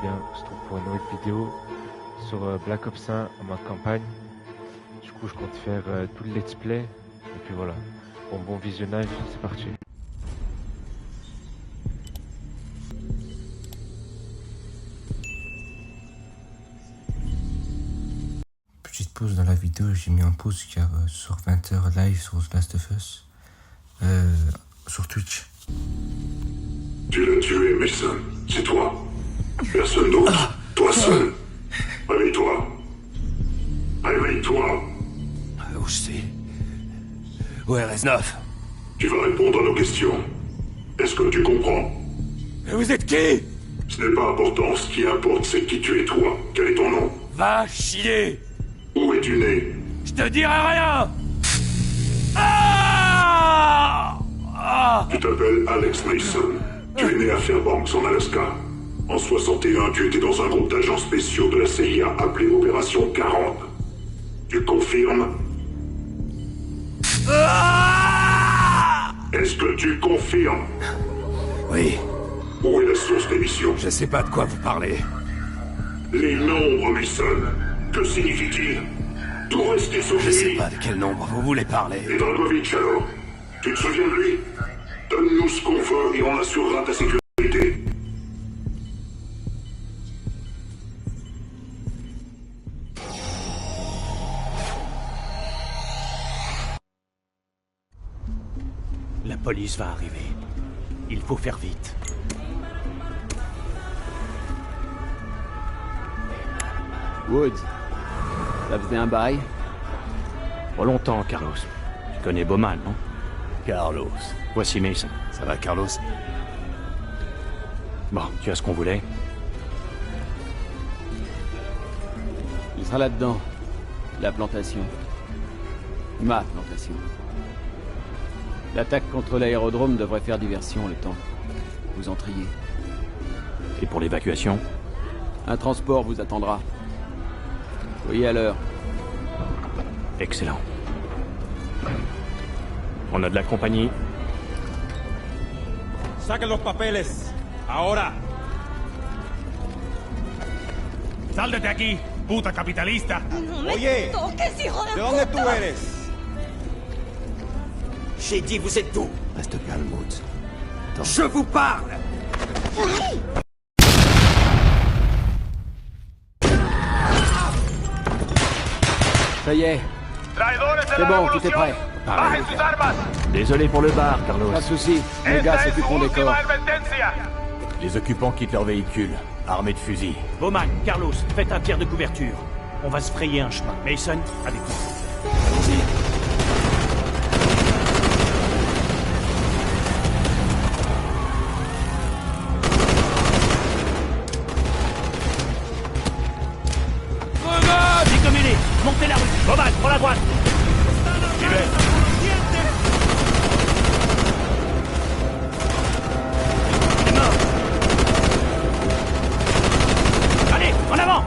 bien, on se retrouve pour une nouvelle vidéo sur Black Ops 1 en mode campagne. Du coup, je compte faire tout le let's play. Et puis voilà. Bon visionnage, c'est parti. Petite pause dans la vidéo, j'ai mis en pause car sur 20h live sur The Last of Us sur Twitch. Tu l'as tué, Mason. C'est toi. Personne d'autre. Toi seul. Réveille-toi. Réveille-toi. Où je suis? Où est Reznov? Tu vas répondre à nos questions. Est-ce que tu comprends? Vous êtes qui? Ce n'est pas important. Ce qui importe, c'est qui tu es, toi. Quel est ton nom? Va chier! Où es-tu né? Je te dirai rien! Ah! Ah! Tu t'appelles Alex Mason. Tu es né à Fairbanks, en Alaska. En 61, tu étais dans un groupe d'agents spéciaux de la CIA appelé Opération 40. Tu confirmes? Ah! Est-ce que tu confirmes? Oui, Où est la source des missions? je sais pas de quoi vous parlez. Les nombres, Mason. Que signifie-t-il? Tout rester sous Je sais lui. pas de quel nombre vous voulez parler. Et Dragovich alors? Tu te souviens de lui? Donne-nous ce qu'on veut et on assurera ta sécurité. La police va arriver. Il faut faire vite. Woods, ça faisait un bail? Pas longtemps, Carlos. Tu connais Bowman, non? Carlos. Voici Mason. Ça va, Carlos? Bon, tu as ce qu'on voulait? Il sera là-dedans. La plantation. Ma plantation. L'attaque contre l'aérodrome devrait faire diversion le temps. Vous entriez. Et pour l'évacuation? Un transport vous attendra. Soyez à l'heure. Excellent. On a de la compagnie. Saquen los papeles. Ahora. Sal de aquí, puta capitalista. Oye, toques, hijo ¿de dónde tú eres? J'ai dit, vous êtes d'où? Reste calme, Woods. Je vous parle! Ça y est. C'est bon, tout est prêt. Désolé pour le bar, Carlos. Pas de soucis. Les gars s'occuperont des corps. Les occupants quittent leur véhicule, armés de fusils. Bowman, Carlos, faites un tir de couverture. On va se frayer un chemin. Mason, avec nous. Allons-y. Vite comme il est. Montez la rue. Bowman, prends la droite. J'y vais. Il est mort. Allez, en avant.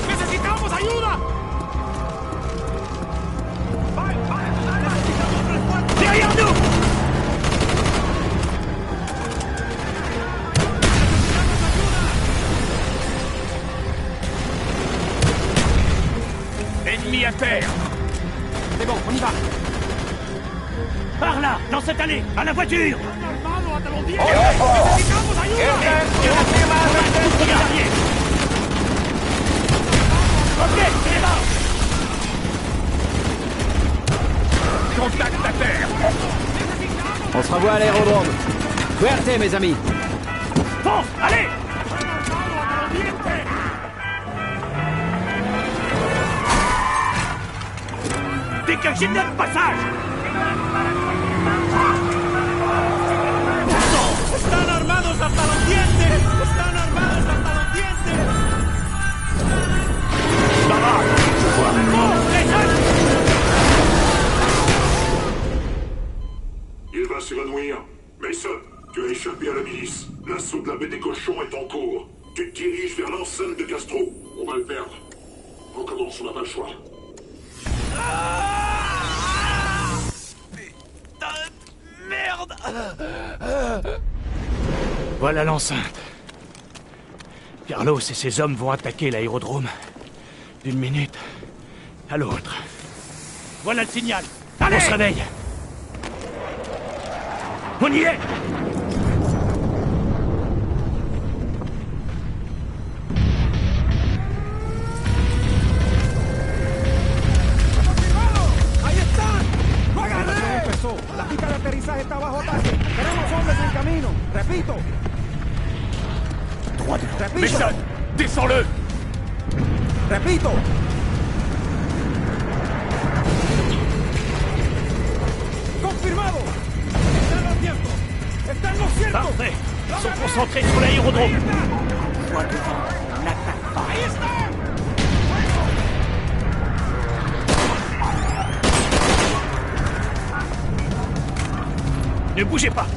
¡Necesitamos ayuda! Derrière nous. Ennemi à terre! C'est bon, on y va. Par là, dans cette allée, à la voiture. ¡Armado hasta los dientes! ¡Necesitamos ayuda! Ok, il est mort. ¡Contact à terre! On se revoit à l'aérodrome. Fuerte, mes amis. Fonce, allez. Dégagez de notre passage. ¡Están armados hasta los dientes! ¡Están armados hasta los dientes! Ça va, je vois. Il va s'évanouir. Mason, tu as échappé à la milice. L'assaut de la baie des cochons est en cours. Tu te diriges vers l'enceinte de Castro. On va le perdre. Recommence, on n'a pas le choix. Voilà l'enceinte. Carlos et ses hommes vont attaquer l'aérodrome. D'une minute à l'autre. Voilà le signal. Allez! On se réveille. On y est! La pista de aterrizaje está bajo ataque. Tenemos hombres en camino. Repito. Droit devant. Repito. Mason, descends-le! Repito. Confirmado. Está en lo cierto. Está en lo cierto. Parfait. Ils sont concentrés sur l'aérodrome. Droit devant. N'attaque pas. Ahí está. Ne bougez pas!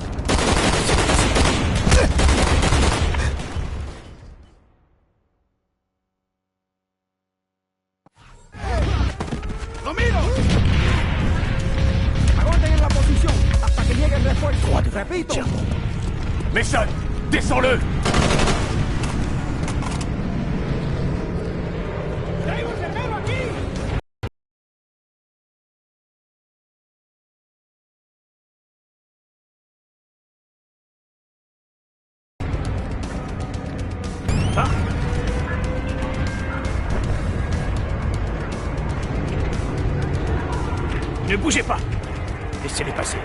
¡Lo miro! Aguanten en la posición hasta que llegue el refuerzo. Droit devant. Repito. Tiens. Mason, descends-le! ¡Hay un enfermero aquí! Ah. Ne bougez pas! Laissez-les passer.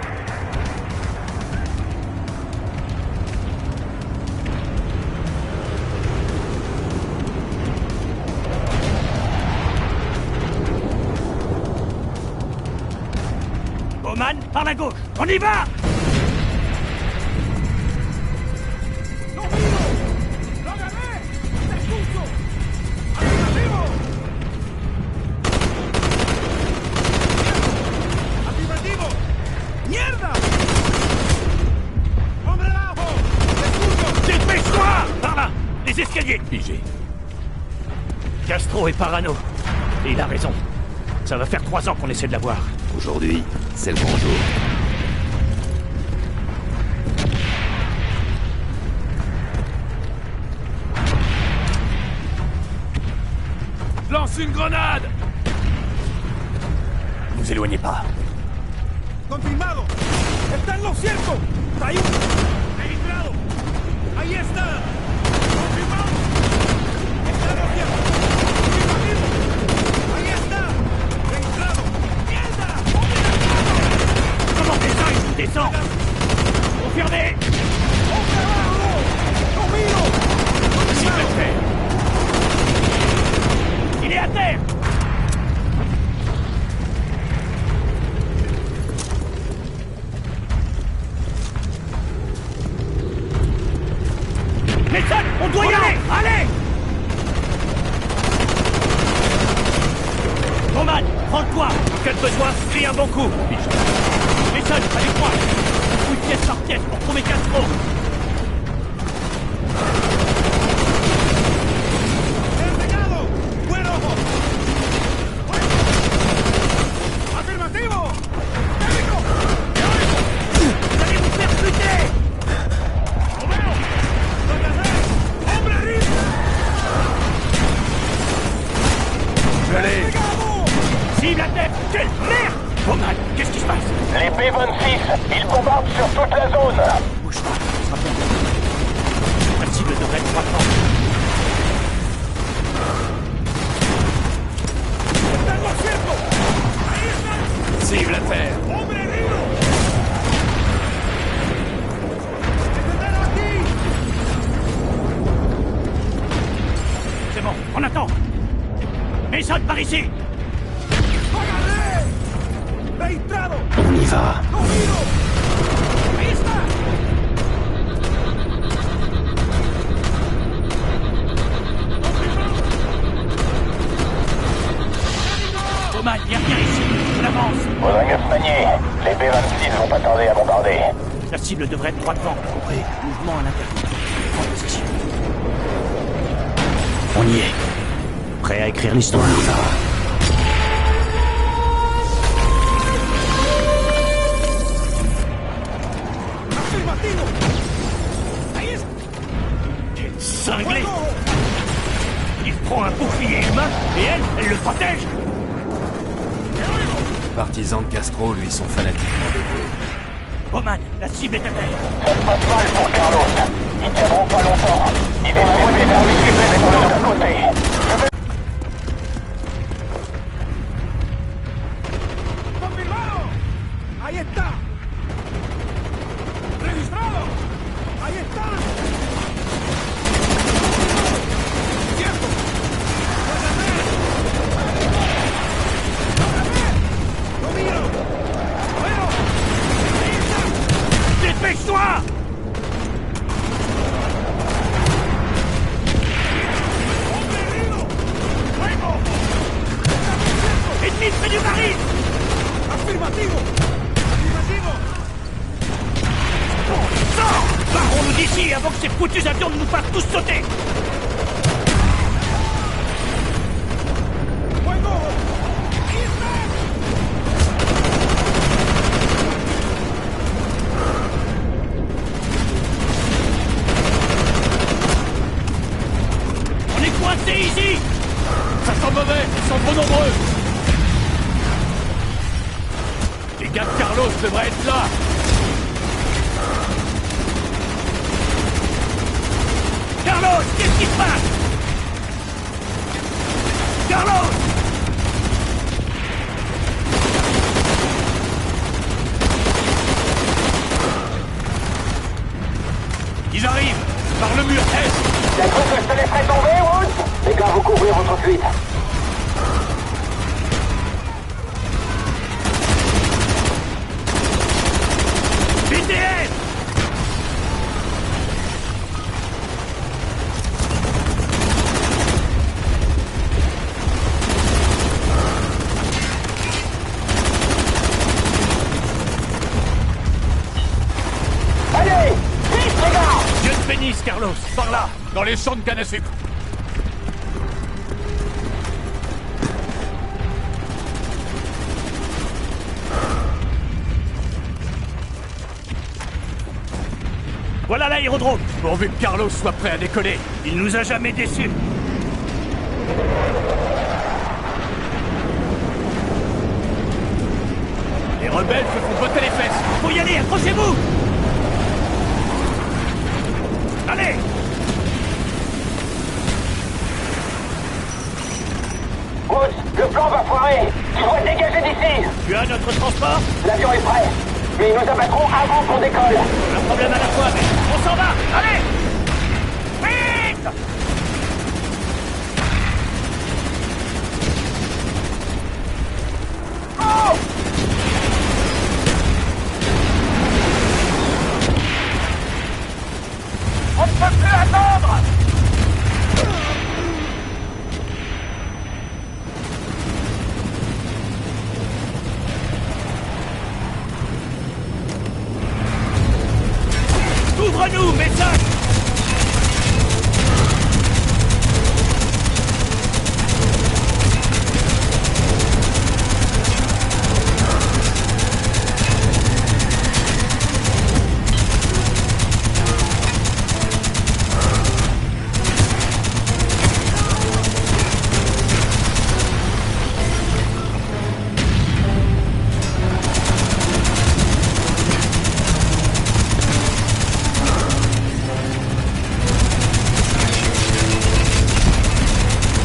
Bowman, par la gauche! On y va! ¡Lo miro! ¡Lo agarré! ¡Te escucho! ¡Arriba! ¡Afirmativo! ¡Mierda! ¡Hombre abajo! ¡Te escucho! Dépêche-toi! Par là! Les escaliers! Pigé. Castro est parano. Et il a raison. Ça va faire 3 ans qu'on essaie de l'avoir. Aujourd'hui, c'est le grand jour. Lance une grenade! Ne vous éloignez pas. ¡Confirmado! ¡Está en lo cierto! ¡Hay un... ¡Registrado! ¡Ahí está! ¡Confirmado! ¡Está en lo cierto! ¡Confirmativo! ¡Ahí está! ¡Registrado! ¡Mierda! Comment ça, il descend? Confirmé! ¡Hombre abajo! ¡Lo miro! S'il te plaît. Il est à terre! Mason, on doit y aller! Allez! Roman, prends-toi! En cas de besoin, crie un bon coup! Mason, avec moi! Fouille pièce par pièce pour trouver Castro! ¡Entregado! ¡Buen ojo! ¡Afirmativo! ¡Técnico! Vous allez vous faire buter! ¡Lo veo! ¡Lo agarré! ¡Hombre arriba! Allez! ¡Entregado! Cible à tête! Quelle merde! Roman, qu'est-ce qui se passe? Les P-26, ils bombardent sur toute la zone. Bouge pas, ça sera bien. La cible devrait être 300. ¡Está en lo cierto! ¡Ahí está! Cible à terre! ¡Hombre herido! ¡Detenido aquí! C'est bon, on attend! Mason, par ici! ¡Lo agarré! ¡Registrado! On y va! ¡Lo miro! ¡Ahí está! Roman, viens ici! On avance! Faudrait mieux se manier. Les P-26 vont pas tarder à bombarder. La cible devrait être droit devant. Compris. Mouvement à l'intérieur. En position. On y est. Prêt à écrire l'histoire. Protège! Les partisans de Castro, lui, sont fanatiquement dévoués. Bowman, la cible est à terre. Ça se passe mal pour Carlos. Ils tiendront pas longtemps. Ils vont arriver vers l'équipe de l'autre côté. ¡Confirmado! ¡Ahí está! ¡Registrado! ¡Ahí está! ¡Cierto! ¡Lo miro! ¡Bueno! ¡Ahí está! Dépêche-toi! ¡Hombre herido! ¡Fuego! Ennemi près du baril! ¡Afirmativo! ¡Afirmativo! Sors! Barrons-nous d'ici avant que ces foutus avions ne nous fassent tous sauter! ¡Fuego! ¡Ahí está! On est coincés ici! Ça sent mauvais, ils sont trop nombreux. Les gars de Carlos devraient être là. Carlos, qu'est-ce qui se passe? Carlos! Ils arrivent par le mur est. T'as cru que je te laisserais tomber, Woods? Les gars, vous couvrez votre fuite. BTS! Allez! Vite, les gars! Dieu te bénisse, Carlos! Par là, dans les champs de canne à sucre. Voilà l'aérodrome! Pourvu que Carlos soit prêt à décoller. Il nous a jamais déçus! Les rebelles se font botter les fesses. Faut y aller, accrochez-vous! Allez! Woods, le plan va foirer. Tu dois te dégager d'ici. Tu as notre transport? L'avion est prêt. Mais ils nous abattront avant qu'on décolle. Un problème à la fois, mais on s'en va! Allez! Vite! Oh! On ne peut plus attendre! Ouvre-nous, message!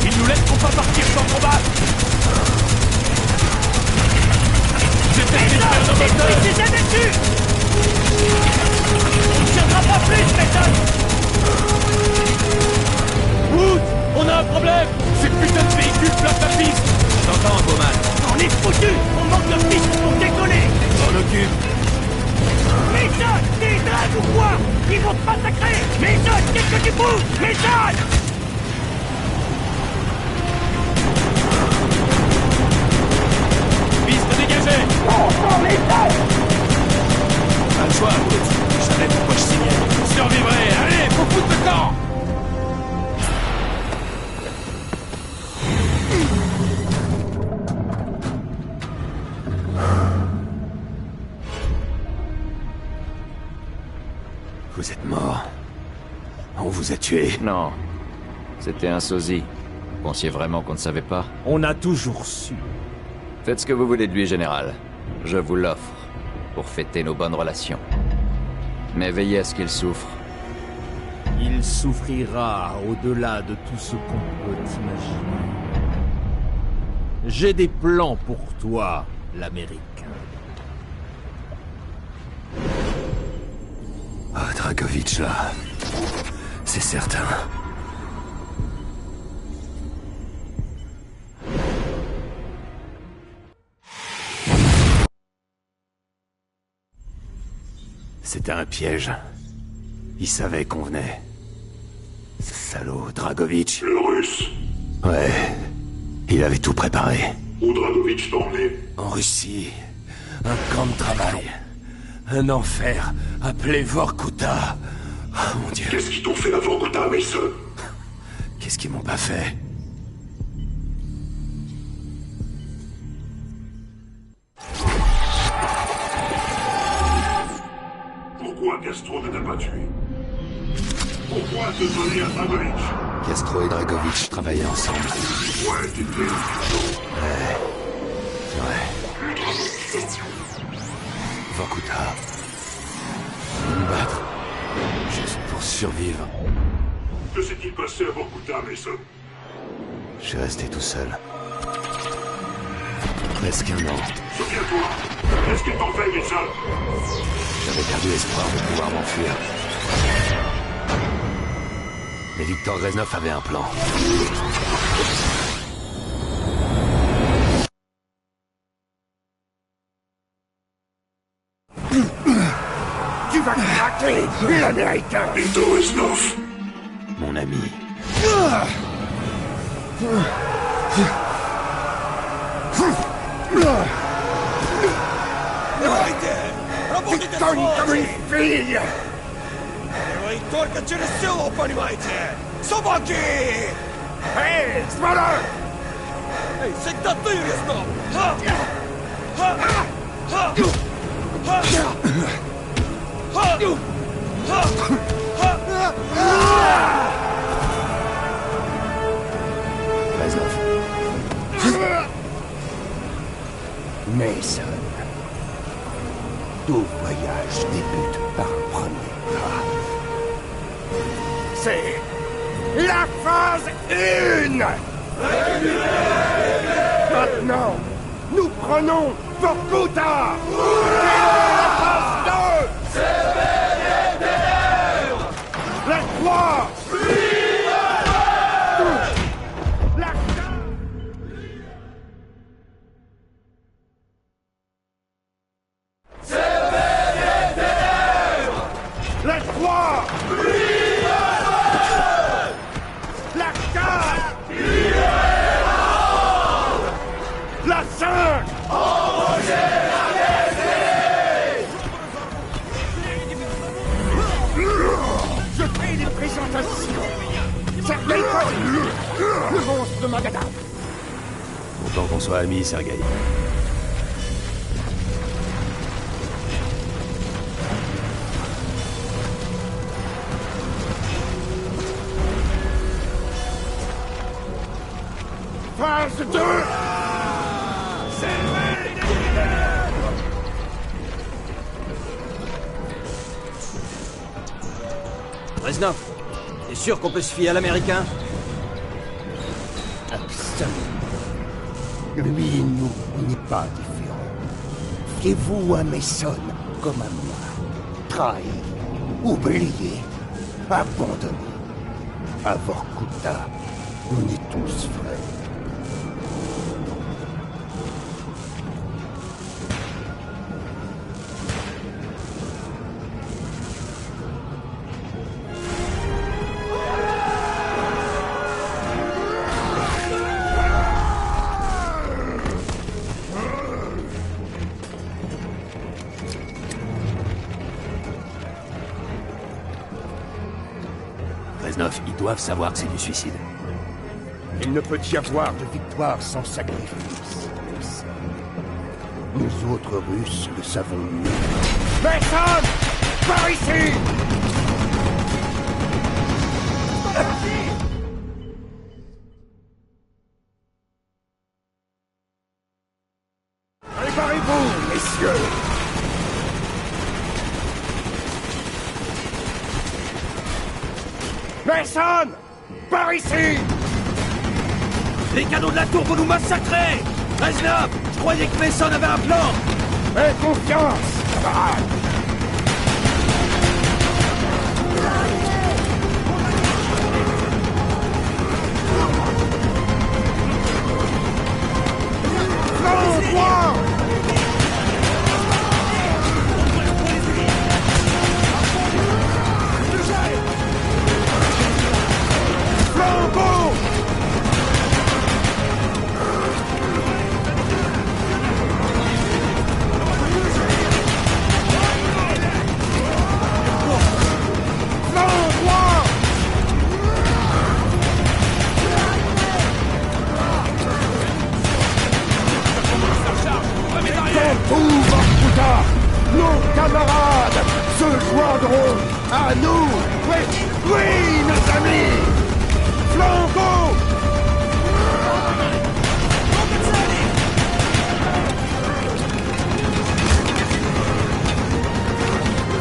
Ils nous laisseront pas partir sans combat! J'essaie de faire nos moteurs! C'est jamais dessus! On ne tiendra pas plus, méthode! Woods, on a un problème. Ces putains de véhicules placent la piste. T'entends, Bowman? On est foutus! On manque de piste pour décoller! M'en occupe. Méthode! Des dragues ou quoi? Ils vont te massacrer! Méthode, qu'est-ce que tu bouges? Méthode! Piste dégagée. On méthode! Pas le choix, Woods. Je savais pourquoi je signais. Survivrai. Allez, faut foutre le camp. Vous êtes mort. On vous a tué. Non. C'était un sosie. pensiez vraiment qu'on ne savait pas? On a toujours su. Faites ce que vous voulez de lui, général. Je vous l'offre, pour fêter nos bonnes relations. Mais veillez à ce qu'il souffre. Il souffrira au-delà de tout ce qu'on peut imaginer. J'ai des plans pour toi, l'Américain. Ah, Dragovitch, là. C'est certain. C'était un piège. Il savait qu'on venait. Ce salaud, Dragovitch. Le russe. Ouais. Il avait tout préparé. Où Dragovitch t'a emmené? En Russie. Un camp de travail. Un enfer appelé Vorkuta. Oh mon Dieu. Qu'est-ce qu'ils t'ont fait à Vorkuta, Mason? Qu'est-ce qu'ils m'ont pas fait? Pourquoi Castro ne t'a pas tué? Pourquoi te donner à Dragovitch? Castro et Dragovitch travaillaient ensemble. Ouais, t'étais... Ouais. Vorkuta. Me battre. Juste pour survivre. Que s'est-il passé à Vorkuta, Mason? Je suis resté tout seul. Presque un an. Souviens-toi. Qu'est-ce qu'ils t'ont fait, Mason? J'avais perdu espoir de pouvoir m'enfuir. Mais Victor Reznov avait un plan. Tu vas craquer, l'Américain! Victor Reznov. Mon ami. Tu tonnes comme une fille! Только через силу, понимаете? Собаки! Hé, Smoller! Эй, всегда ты, Резнов! Ха! Ха! Ха! Ха! Ха! Ха! Ха! Reznov. Mason. Tout voyage débute par un premier pas. C'est la phase 1! Maintenant, nous prenons Vorkuta! La phase 2! La 3! La 4! La 3! La 4! La 5! Je fais des présentations. Sergei Kozlov, le monstre de Magadan. Autant qu'on soit amis, Sergei. Phase 2! Reznov, t'es sûr qu'on peut se fier à l'Américain? Absolument. Lui et nous, on n'est pas différents. Fiez-vous à Mason comme à moi. Trahi, oublié, abandonné. À Vorkuta, on est tous frères. Reznov, ils doivent savoir que c'est du suicide. Il ne peut y avoir de victoire sans sacrifice. Nous autres Russes le savons mieux. Personne! Par ici! Mason! Par ici! Les canons de la tour vont nous massacrer! Reznov, je croyais que Mason avait un plan! Aie confiance, camarade! Flanc droit! Flanc gauche! Nos camarades se joindront à nous. Oui, oui, mes amis. Flanc gauche.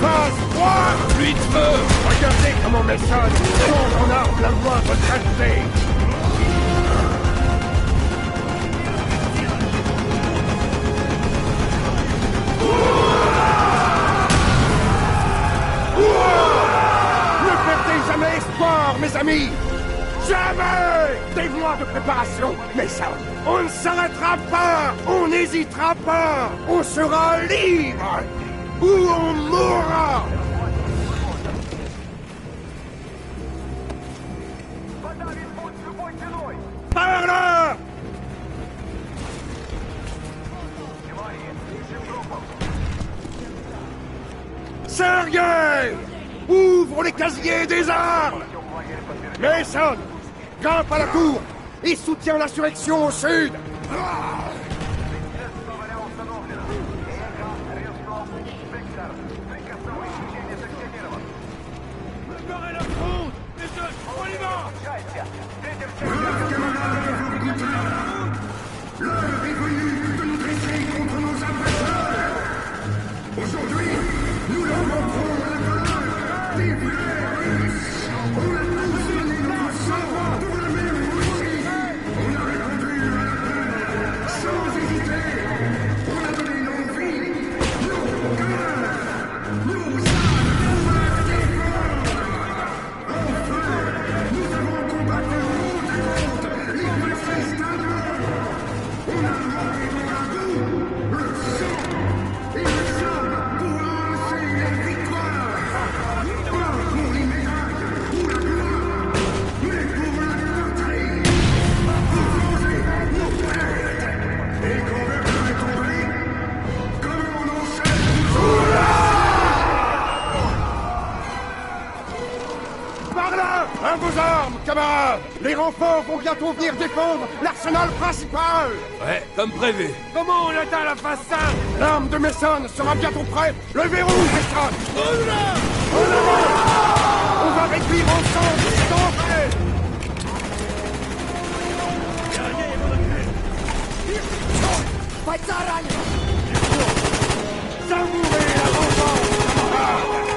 Face droite. Pluie de feu. Regardez comment Mason change en arme la moindre saleté. Ne perdez jamais espoir, mes amis! Jamais! Des mois de préparation, mais ça, on ne s'arrêtera pas! On n'hésitera pas! On sera libre! Ou on mourra! Par là! Sergei! Ouvre les casiers des armes! Mason! Grimpe à la tour et soutiens l'insurrection au sud! L'heure est venue de nous dresser contre nos agresseurs! Aujourd'hui, nous leur montrons la valeur des vrais Russes! On a tous donné notre sang pour la même Russie! On a répondu à l'appel sans hésiter! On a donné nos vies, nos cœurs, nos âmes pour la défendre! Enfin, nous avons combattu côte à côte les fascistes allemands! On a manqué dans la boue le sang et le sable pour lancer les victoires. Pas pour les médailles ou la gloire, mais pour la patrie. Pour venger nos frères. Et quand Verdun est tombé, comme on enchaîne toujours. Par là! À vos armes, camarades! Les renforts vont bientôt venir défendre l'arsenal principal! Ouais, comme prévu. Comment on atteint la façade? L'arme de Mason sera bientôt prête! Levez rouge, Mason! En avant! On va réduire ensemble cet enfer! Savourez la vengeance, camarades!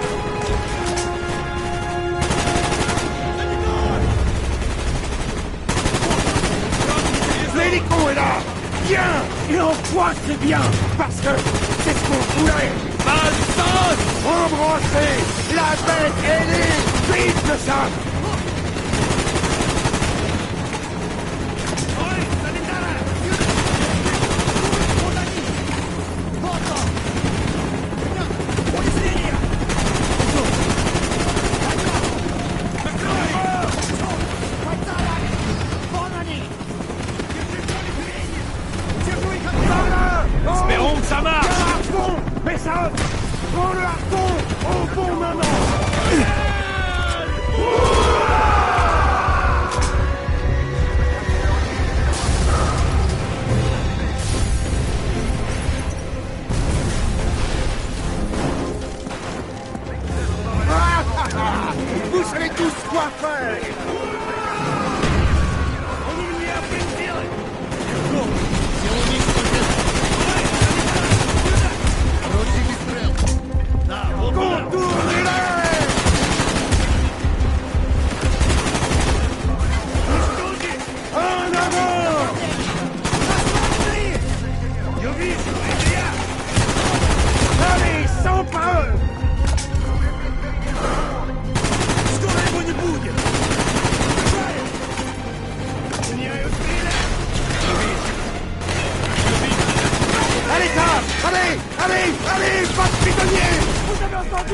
L'hélico est là! Bien! Et on croit que c'est bien! Parce que c'est ce qu'on voulait! Malson! Embrassez! La bête est née! Vite, le sang! Espérons que ça marche! Harpon! Mason! Prends le harpon! Au bon moment! Vous savez tous quoi faire! Contournez-les!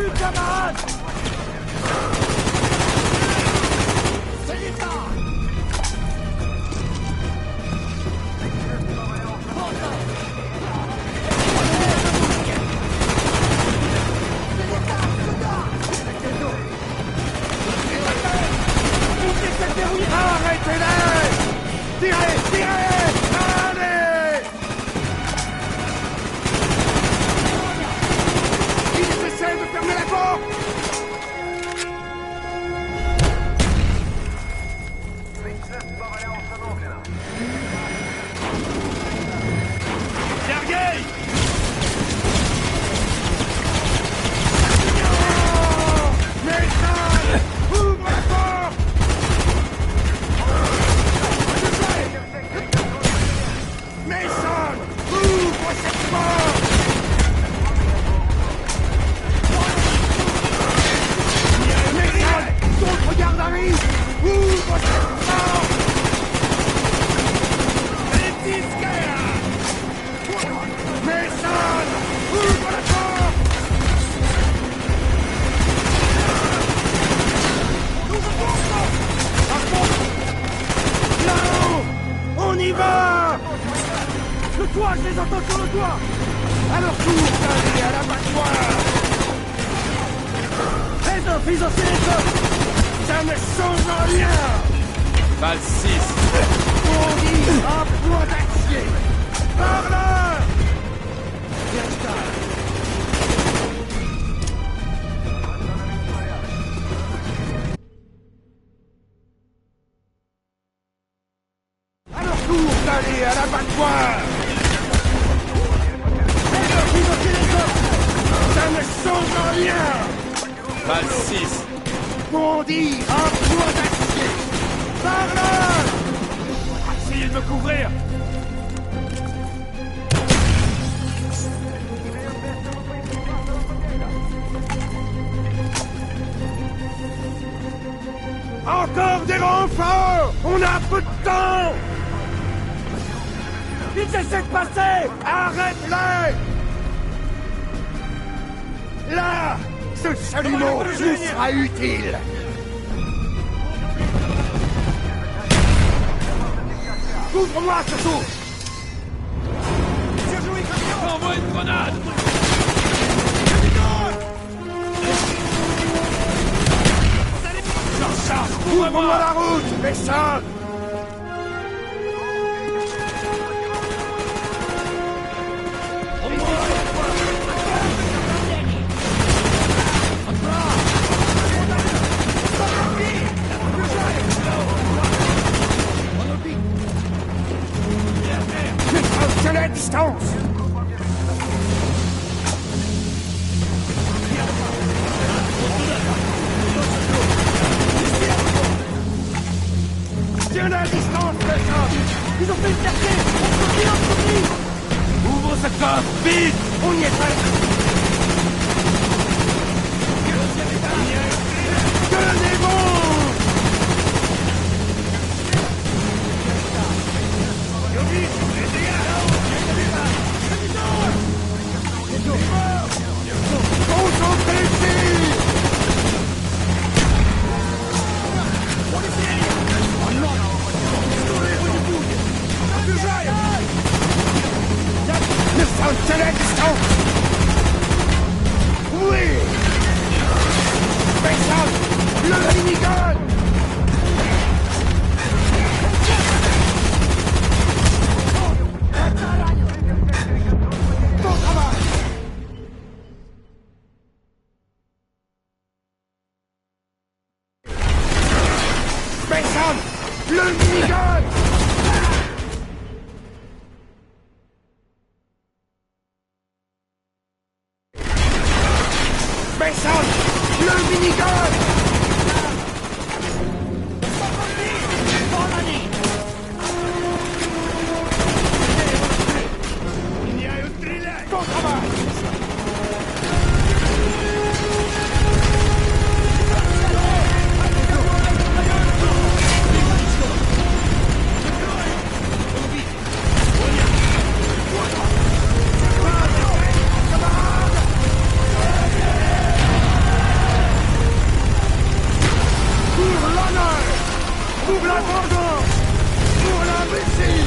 vue, camarade! C'est l'État! Arrêtez-les! Tirez! Tirez! Allez! Ils essaient de fermer la porte! Sergueï! Mason! Ouvre la porte! Mason! Ouvre cette porte! Mason! D'autres gardes arrivent! Ouvre cette porte! Les petits Mason! Ouvre la porte! Là-haut! On y va! Le toit, je les entends sur le toit! À leur tour, d'aller à l'abattoir! Les hommes, ils ont tiré les hommes! Ça ne change rien! Balle 6. On dit un point d'acier! Par là! À leur tour d'aller à l'abattoir! Les hommes, ils ont tiré les hommes! Ça ne change rien! Balle 6. Bondir un point d'acier! Par là! Essayez de me couvrir! Encore des renforts! On a peu de temps! Ils essaient de passer! Arrête-les! Là! Ce chalumeau nous sera utile! Couvre-moi, surtout! Envoie une grenade! Ouvre-moi la route, Mason! Tiens la distance! Tiens la distance, Mason! Ils ont fait une percée! On se Ouvre ce coffre! Vite! On y est prêt! Tenez-vous! Concentrez-vous! Le sang de la distance! Oui! Mason! Le minigun! Bon travail! Mason! Le minigun! Mason! Le minigun! Bon travail! la vengeance pour l'imbécile.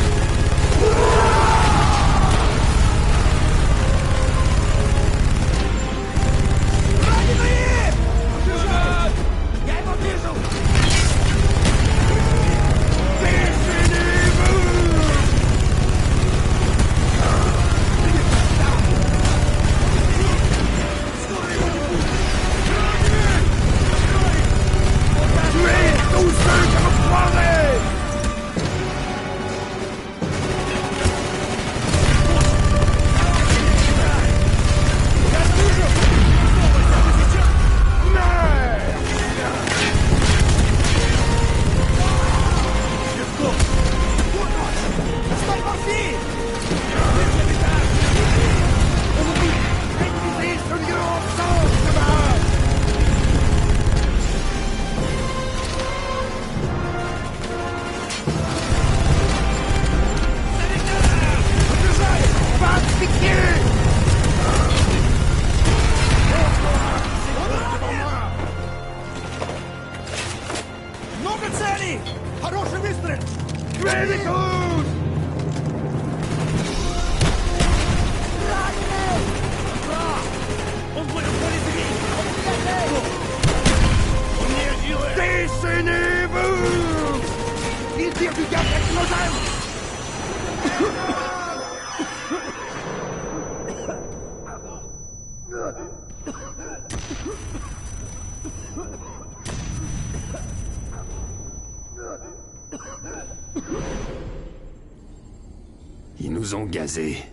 Ils nous ont gazés.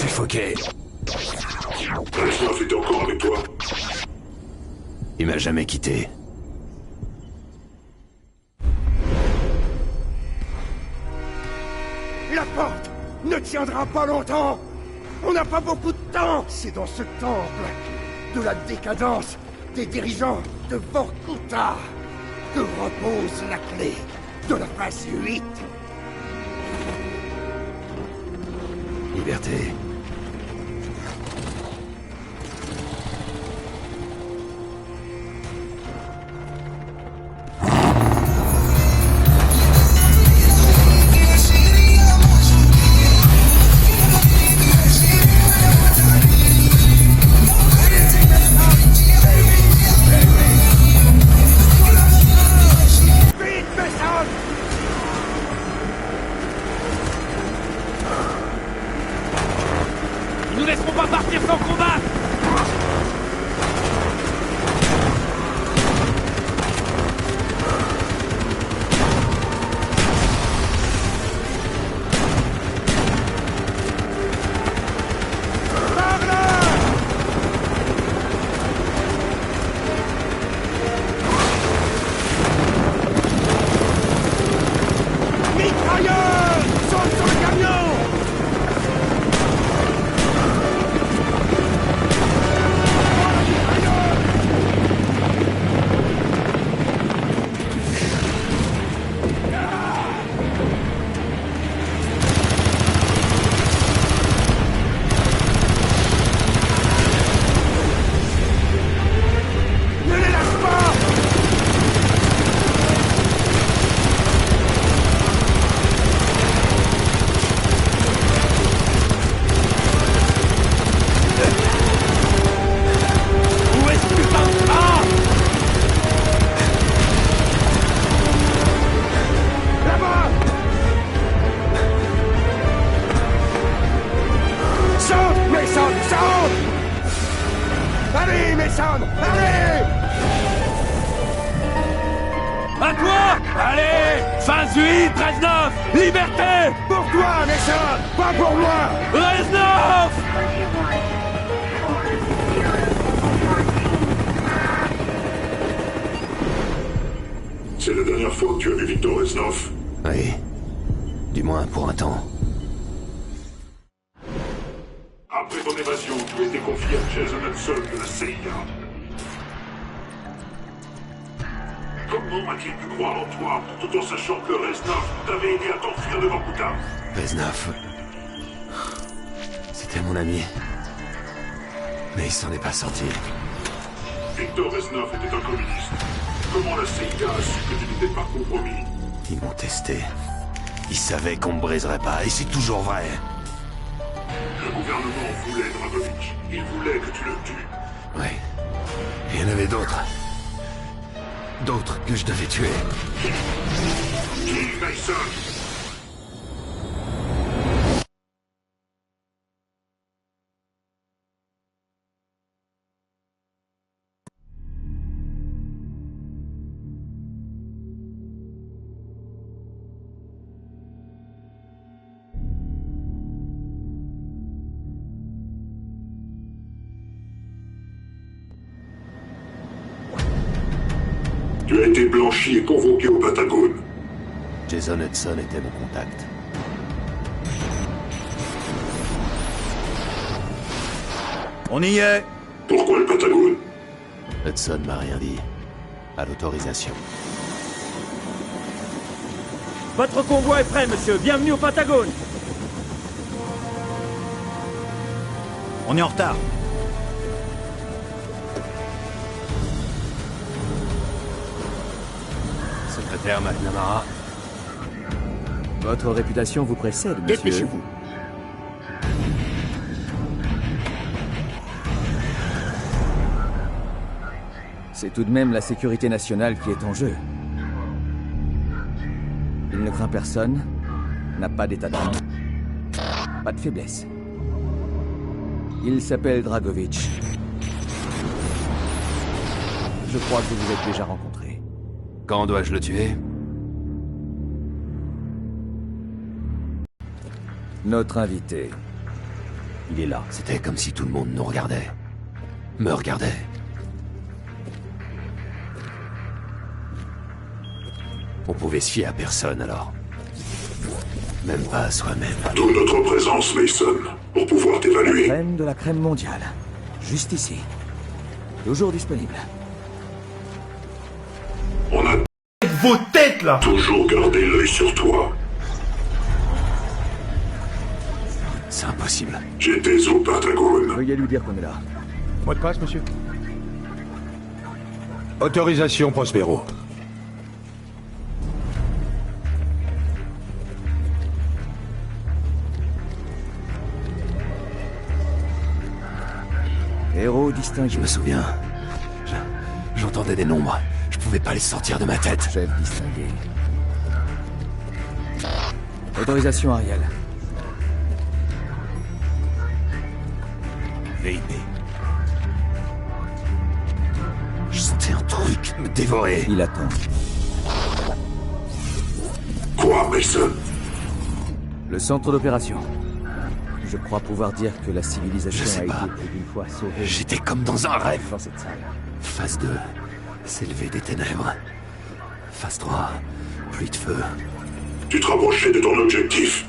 Suffoqués. Reznov est encore avec toi. Il m'a jamais quitté. La porte ne tiendra pas longtemps. On n'a pas beaucoup de temps. C'est dans ce temple de la décadence des dirigeants de Vorkuta que repose la clé de la phase 8. Liberté. Nous laisserons pas partir sans combat. Allez, Mason! Allez! À toi! Allez! Phase 8, Reznov! Liberté! Pour toi, Mason! Pas pour moi! Reznov! C'est la dernière fois que tu as vu Victor Reznov. Oui. Du moins pour un temps. Après ton évasion, tu as été confié à Jason Hudson de la CIA. Comment a-t-il pu croire en toi, tout en sachant que Reznov t'avait aidé à t'enfuir de Vorkuta? Reznov... C'était mon ami. Mais il s'en est pas sorti. Victor Reznov était un communiste. Comment la CIA a su que tu n'étais pas compromis? Ils m'ont testé. Ils savaient qu'on me briserait pas, et c'est toujours vrai. Le gouvernement voulait Dragovich. Il voulait que tu le tues. Oui. Il y en avait d'autres. D'autres que je devais tuer. Kill Mason! Tu as été blanchi et convoqué au Patagone. Jason Hudson était mon contact. On y est! Pourquoi le Patagone? Hudson m'a rien dit. À l'autorisation. Votre convoi est prêt, monsieur. Bienvenue au Patagone. On est en retard. Secrétaire McNamara. Votre réputation vous précède, monsieur. Dépêchez-vous. C'est tout de même la sécurité nationale qui est en jeu. Il ne craint personne, n'a pas d'état d'âme, pas de faiblesse. Il s'appelle Dragovich. Je crois que vous vous êtes déjà rencontrés. Quand dois-je le tuer? Notre invité. Il est là. C'était comme si tout le monde nous regardait. Me regardait. On pouvait se fier à personne alors. Même pas à soi-même. D'où notre présence, Mason, pour pouvoir t'évaluer. Crème de la crème mondiale. Juste ici. Toujours disponible. On a vos têtes là. Toujours gardé l'œil sur toi. C'est impossible. J'étais au Patagone. Veuillez lui dire qu'on est là. Mot de passe, monsieur. Autorisation Prospero. Héros distingué. Je me souviens. J'entendais des nombres. Je pouvais pas les sortir de ma tête. Chef distingué. Autorisation Ariel. VIP. Je sentais un truc me dévorer. Il attend. Quoi, Mason? Le centre d'opération. Je crois pouvoir dire que la civilisation Je sais a pas. été plus d'une fois sauvée. J'étais comme dans un rêve. Dans cette salle. Phase 2. S'élever des ténèbres. Phase 3. Pluie de feu. Tu te rapprochais de ton objectif.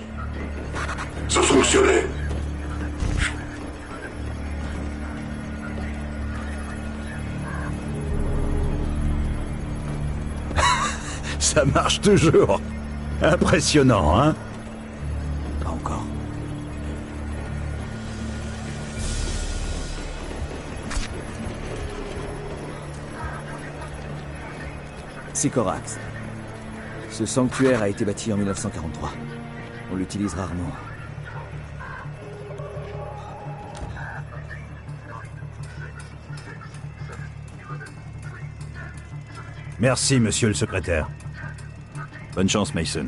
Ça fonctionnait. Ça marche toujours. Impressionnant, hein? Pas encore. Sycorax. Ce sanctuaire a été bâti en 1943. On l'utilise rarement. Merci, monsieur le secrétaire. Bonne chance, Mason.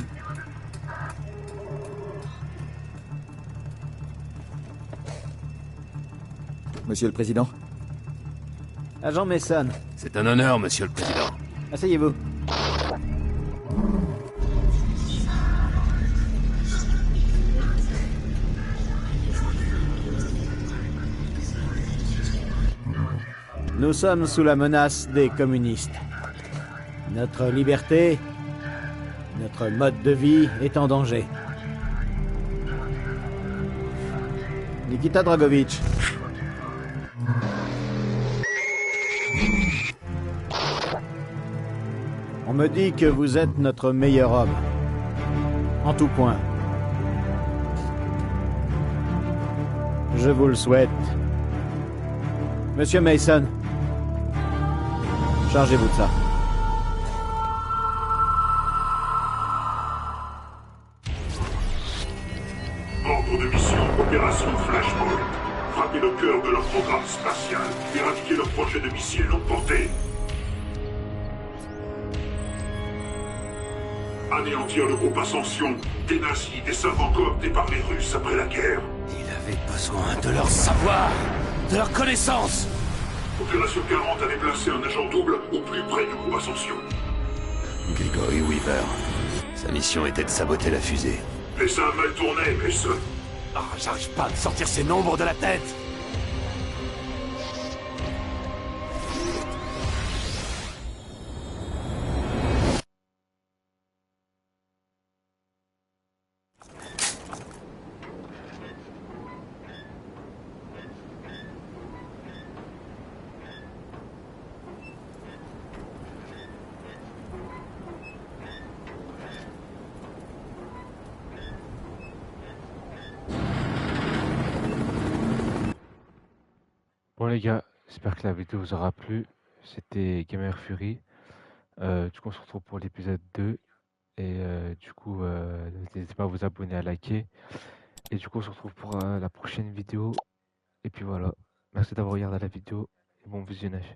Monsieur le Président. Agent Mason. C'est un honneur, monsieur le Président. Asseyez-vous. Nous sommes sous la menace des communistes. Notre liberté, notre mode de vie est en danger. Nikita Dragovich. On me dit que vous êtes notre meilleur homme. En tout point. Je vous le souhaite. Monsieur Mason, chargez-vous de ça. l'opération Flashpoint. Frapper le cœur de leur programme spatial, éradiquer leur projet de missiles longue portée. Anéantir le groupe Ascension, des nazis, des savants cooptés par les Russes après la guerre. Il avait besoin de leur savoir, de leur connaissance. Opération 40 a déplacé un agent double au plus près du groupe Ascension. Gregory Weaver. Sa mission était de saboter la fusée. Mais ça a mal tourné, Mason. Ah, j'arrive pas à me sortir ces nombres de la tête. Bon les gars, j'espère que la vidéo vous aura plu. C'était Gamer Fury. Du coup on se retrouve pour l'épisode 2. Et du coup n'hésitez pas à vous abonner, à liker. Et du coup on se retrouve pour la prochaine vidéo. Et puis voilà. Merci d'avoir regardé la vidéo et bon visionnage.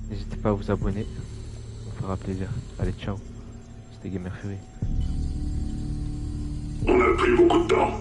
N'hésitez pas à vous abonner. Ça me fera plaisir. Allez ciao. C'était Gamer Fury. On a pris beaucoup de temps.